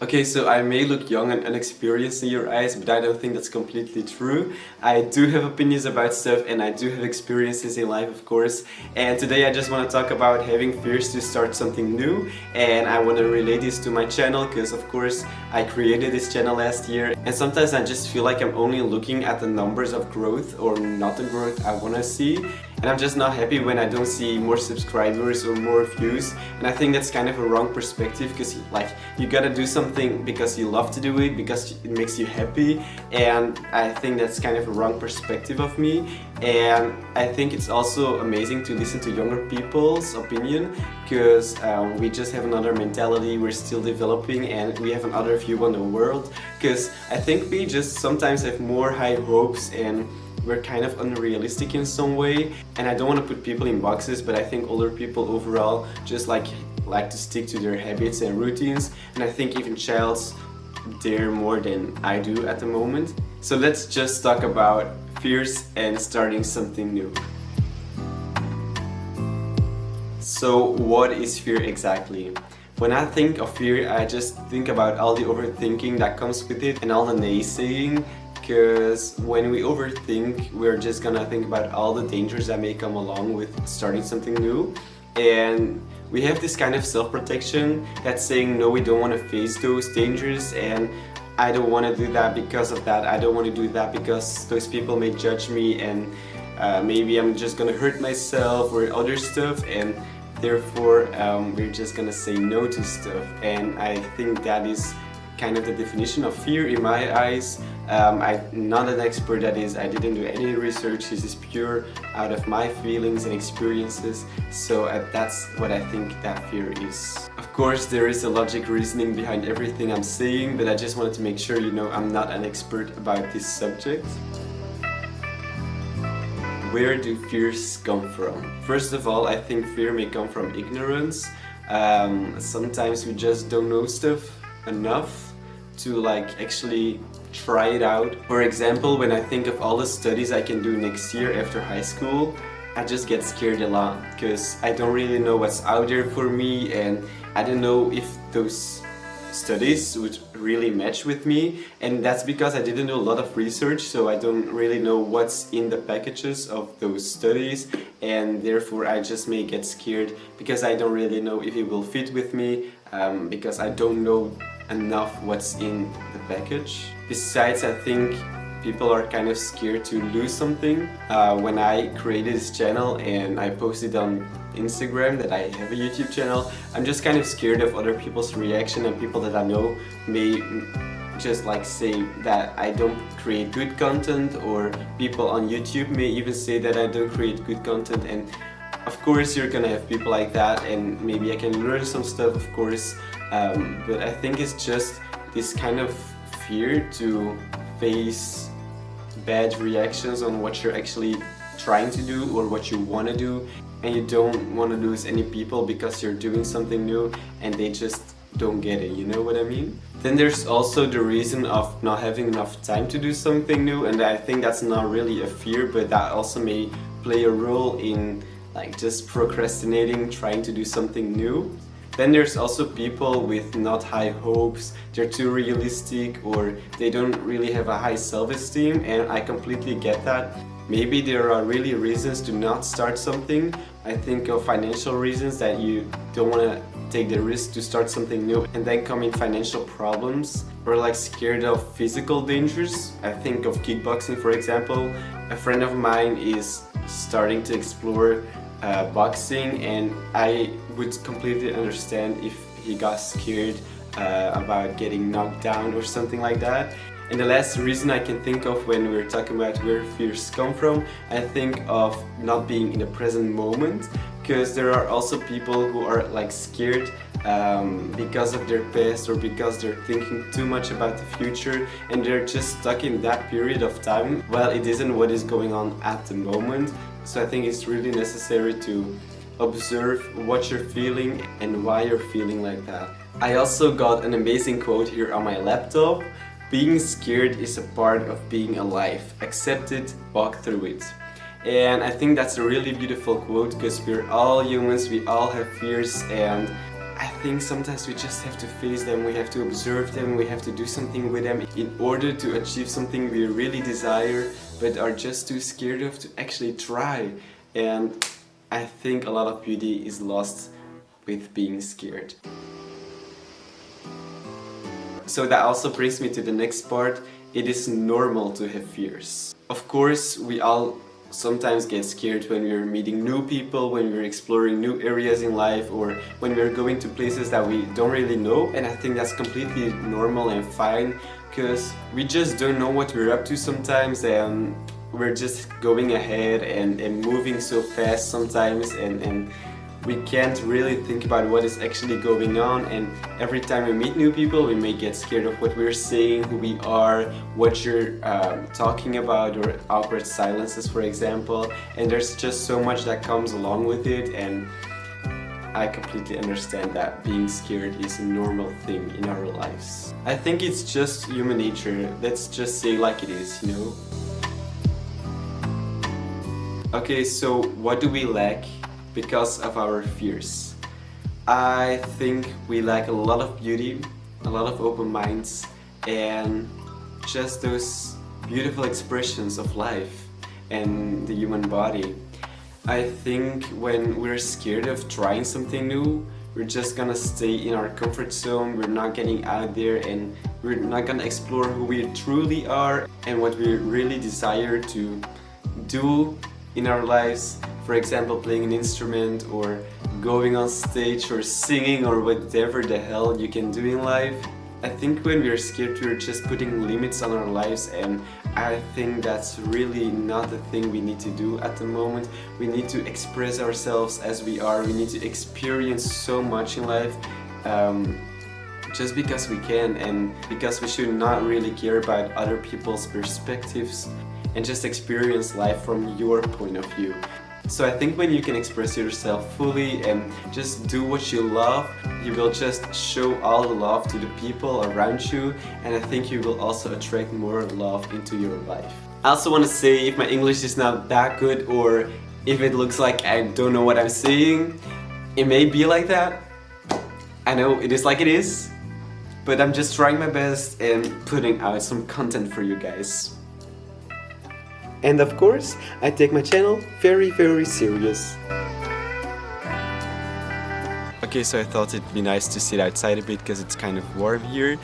Okay, so I may look young and inexperienced in your eyes, but I don't think that's completely true. I do have opinions about stuff and I do have experiences in life, of course. And today I just want to talk about having fears to start something new. And I want to relate this to my channel because, of course, I created this channel last year. And sometimes I just feel like I'm only looking at the numbers of growth or not the growth I want to see. And I'm just not happy when I don't see more subscribers or more views. And I think that's kind of a wrong perspective because you gotta do something because you love to do it, because it makes you happy. And I think that's kind of a wrong perspective of me. And I think it's also amazing to listen to younger people's opinion because we just have another mentality, we're still developing and we have another view on the world. Because I think we just sometimes have more high hopes and we're kind of unrealistic in some way. And I don't want to put people in boxes, but I think older people overall just like to stick to their habits and routines. And I think even childs dare more than I do at the moment. So let's just talk about fears and starting something new. So what is fear exactly? When I think of fear, I just think about all the overthinking that comes with it and all the naysaying. Because when we overthink, we're just gonna think about all the dangers that may come along with starting something new. And we have this kind of self-protection that's saying, no, we don't want to face those dangers, and I don't want to do that because of that. I don't want to do that because those people may judge me, and maybe I'm just gonna hurt myself or other stuff, and therefore we're just gonna say no to stuff. And I think that is kind of the definition of fear in my eyes. I'm not an expert at this, I didn't do any research, this is pure out of my feelings and experiences, so that's what I think that fear is. Of course there is a logic reasoning behind everything I'm saying, but I just wanted to make sure you know I'm not an expert about this subject. Where do fears come from? First of all, I think fear may come from ignorance. Sometimes we just don't know stuff enough to actually try it out. For example, when I think of all the studies I can do next year after high school, I just get scared a lot because I don't really know what's out there for me, and I don't know if those studies would really match with me. And that's because I didn't do a lot of research, so I don't really know what's in the packages of those studies, and therefore I just may get scared because I don't really know if it will fit with me, because I don't know enough what's in the package. Besides, I think people are kind of scared to lose something. When I created this channel and I posted on Instagram that I have a YouTube channel, I'm just kind of scared of other people's reaction, and people that I know may just say that I don't create good content, or people on YouTube may even say that I don't create good content. And of course you're gonna have people like that, and maybe I can learn some stuff, of course, but I think it's just this kind of fear to face bad reactions on what you're actually trying to do or what you want to do, and you don't want to lose any people because you're doing something new and they just don't get it, you know what I mean? Then there's also the reason of not having enough time to do something new, and I think that's not really a fear, but that also may play a role in just procrastinating, trying to do something new. Then there's also people with not high hopes, they're too realistic, or they don't really have a high self-esteem, and I completely get that. Maybe there are really reasons to not start something. I think of financial reasons, that you don't want to take the risk to start something new and then come in financial problems, or scared of physical dangers. I think of kickboxing, for example. A friend of mine is starting to explore boxing, and I would completely understand if he got scared about getting knocked down or something like that. And the last reason I can think of when we're talking about where fears come from, I think of not being in the present moment, because there are also people who are scared because of their past, or because they're thinking too much about the future, and they're just stuck in that period of time while it isn't what is going on at the moment. So I think it's really necessary to observe what you're feeling and why you're feeling like that. I also got an amazing quote here on my laptop. Being scared is a part of being alive. Accept it, walk through it. And I think that's a really beautiful quote, because we're all humans, we all have fears, and I think sometimes we just have to face them, we have to observe them, we have to do something with them in order to achieve something we really desire but are just too scared of to actually try. And I think a lot of beauty is lost with being scared. So that also brings me to the next part. It is normal to have fears. Of course, we all sometimes get scared when we're meeting new people, when we're exploring new areas in life, or when we're going to places that we don't really know. And I think that's completely normal and fine, because we just don't know what we're up to sometimes, and we're just going ahead and moving so fast sometimes, and we can't really think about what is actually going on. And every time we meet new people, we may get scared of what we're saying, who we are, what you're talking about, or awkward silences, for example. And there's just so much that comes along with it, and I completely understand that being scared is a normal thing in our lives. I think it's just human nature. Let's just say like it is, you know? Okay, so what do we lack because of our fears? I think we lack a lot of beauty, a lot of open minds, and just those beautiful expressions of life and the human body. I think when we're scared of trying something new, we're just gonna stay in our comfort zone, we're not getting out there, and we're not gonna explore who we truly are and what we really desire to do in our lives. For example, playing an instrument, or going on stage, or singing, or whatever the hell you can do in life. I think when we're scared, we're just putting limits on our lives, and I think that's really not the thing we need to do at the moment. We need to express ourselves as we are. We need to experience so much in life, just because we can, and because we should not really care about other people's perspectives, and just experience life from your point of view. So I think when you can express yourself fully and just do what you love, you will just show all the love to the people around you, and I think you will also attract more love into your life. I also want to say, if my English is not that good, or if it looks like I don't know what I'm saying, it may be like that. I know it is like it is, but I'm just trying my best and putting out some content for you guys. And of course, I take my channel very, very serious. Okay, so I thought it'd be nice to sit outside a bit because it's kind of warm here.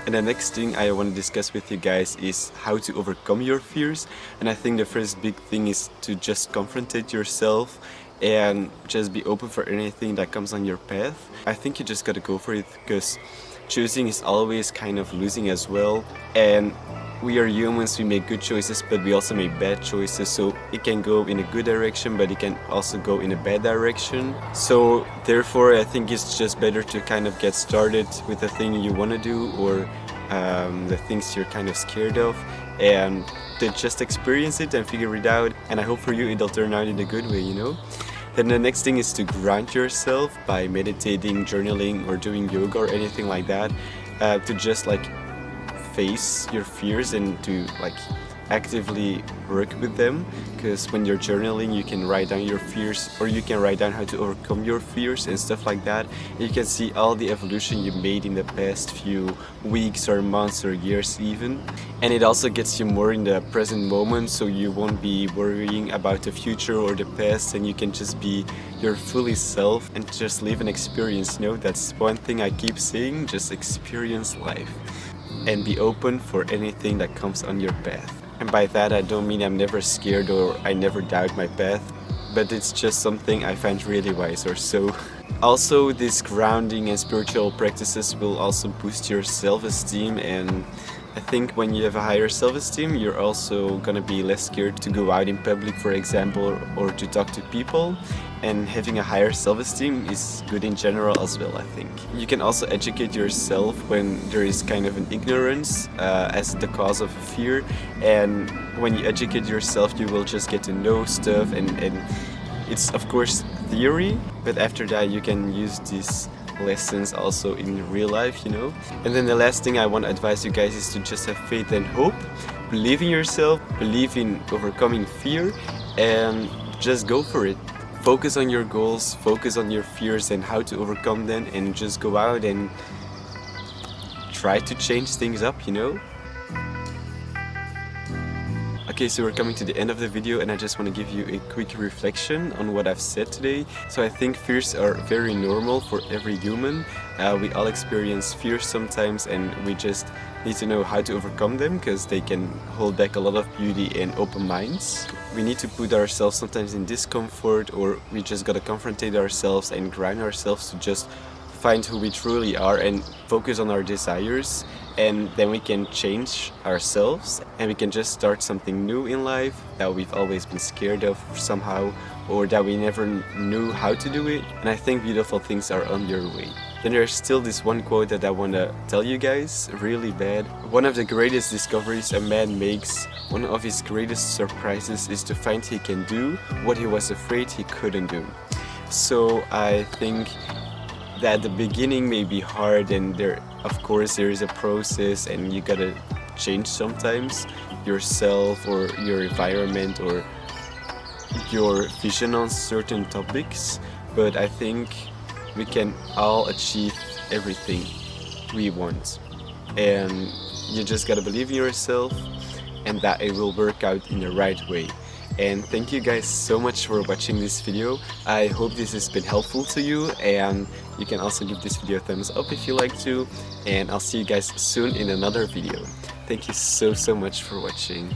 And the next thing I want to discuss with you guys is how to overcome your fears. And I think the first big thing is to just confront it yourself and just be open for anything that comes on your path. I think you just gotta go for it, because choosing is always kind of losing as well. And we are humans, we make good choices, but we also make bad choices, so it can go in a good direction, but it can also go in a bad direction. So therefore I think it's just better to kind of get started with the thing you want to do, or the things you're kind of scared of, and to just experience it and figure it out. And I hope for you it'll turn out in a good way, you know? Then the next thing is to ground yourself by meditating, journaling, or doing yoga or anything like that, to just like face your fears and to like actively work with them. Because when you're journaling, you can write down your fears, or you can write down how to overcome your fears and stuff like that. And you can see all the evolution you made in the past few weeks or months or years even. And it also gets you more in the present moment, so you won't be worrying about the future or the past, and you can just be your fully self and just live an experience, you know? That's one thing I keep saying, just experience life and be open for anything that comes on your path. And by that I don't mean I'm never scared or I never doubt my path, but it's just something I find really wise or so. Also, these grounding and spiritual practices will also boost your self-esteem, and I think when you have a higher self-esteem, you're also gonna be less scared to go out in public, for example, or to talk to people. And having a higher self-esteem is good in general as well, I think. You can also educate yourself when there is kind of an ignorance as the cause of fear. And when you educate yourself, you will just get to know stuff, and it's of course theory, but after that you can use these lessons also in real life, you know. And then the last thing I want to advise you guys is to just have faith and hope, believe in yourself, believe in overcoming fear, and just go for it. focus on your goals, focus on your fears and how to overcome them, and just go out and try to change things up, you know? Okay, so we're coming to the end of the video and I just want to give you a quick reflection on what I've said today. So I think fears are very normal for every human. We all experience fears sometimes and we just need to know how to overcome them because they can hold back a lot of beauty and open minds. We need to put ourselves sometimes in discomfort, or we just gotta confrontate ourselves and grind ourselves to just find who we truly are and focus on our desires, and then we can change ourselves and we can just start something new in life that we've always been scared of somehow, or that we never knew how to do it. And I think beautiful things are on your way. Then there's still this one quote that I want to tell you guys really bad. One of the greatest discoveries a man makes, one of his greatest surprises, is to find he can do what he was afraid he couldn't do. So I think that the beginning may be hard, and there is a process and you gotta change sometimes yourself or your environment or your vision on certain topics, but I think we can all achieve everything we want, and you just gotta believe in yourself and that it will work out in the right way. And thank you guys so much for watching this video. I hope this has been helpful to you, and you can also give this video a thumbs up if you like to, and I'll see you guys soon in another video. Thank you so much for watching.